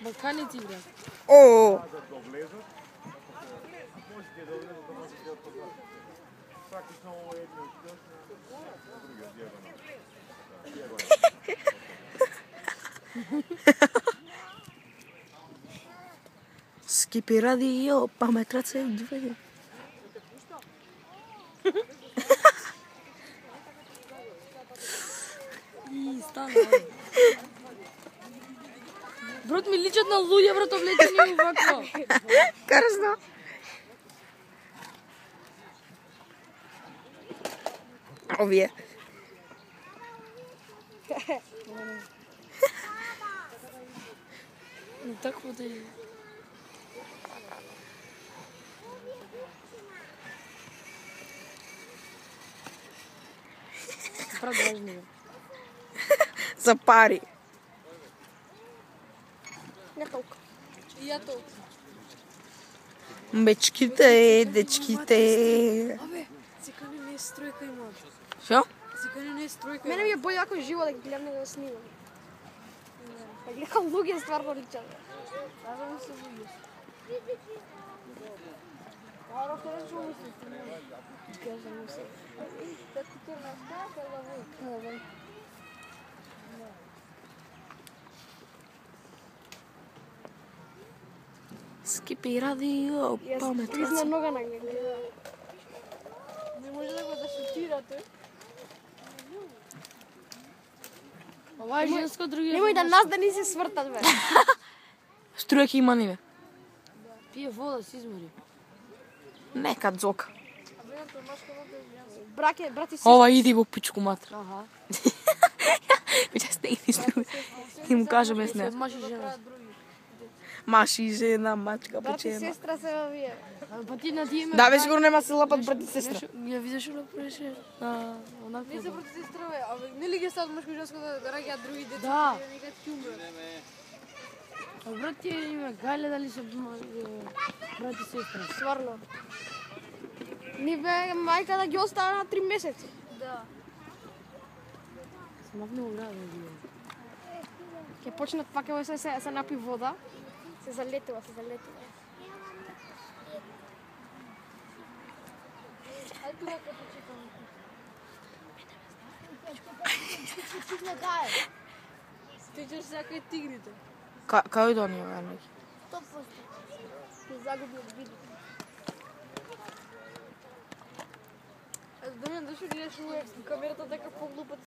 Балканици, брат. О. Скипи радио, паметрат се две. И стана. Брат, ми личат на луѓе, брат, облечени вакво. Крзно. Овие. Такво да е. Брат, важно е. За пари. Не толку. И ја толку. Мечките, дечките. Абе, секане не е стројка има. Шо? Секане не е стројка. Мене ми е боље ако живо да ги гледам да снимам. Па гледам луѓе стварно личат. Ава ми се луѓе. Ара што речу мислите? Кажам се. Како ти ке наскака да ви. Скипи радио, паметрат Изна се. нога на гледа. Не може да го зашутирате. Ова е женско, другиот. Немој да нас да ни се свртат, бе. Струја ќе има ниве. Пие вода, се измори. Нека дзока. Брат и сестра. Ова иди во пичку матра. Аха. Веќе стегни струја. И му кажеме с неа. Маж и жена. Маш и жена, мачка, Брат и печена. сестра се вие. Па ти на тие ме. Да, бе, сигурно нема се лапат брат и сестра. Ја видиш што направише на онакво. Не се брат и сестра, бе, абе, нели ги стават мажко и женско да раѓаат други деца? Да. Нека ти умре. А брат ти име гале дали се брат и сестра. Стварно. Ни бе мајка да ги остави на 3 месеци. Да. Смавне ограда ги. Ќе почнат пак ево се напи вода. Се залетува. Ајде тука ќе почекам. Ти ќе сакај тигрите. Кај да ни е, неки? 100%. Ќе загуби од видео. Аз да не дошо гледаш камерата така поглупат.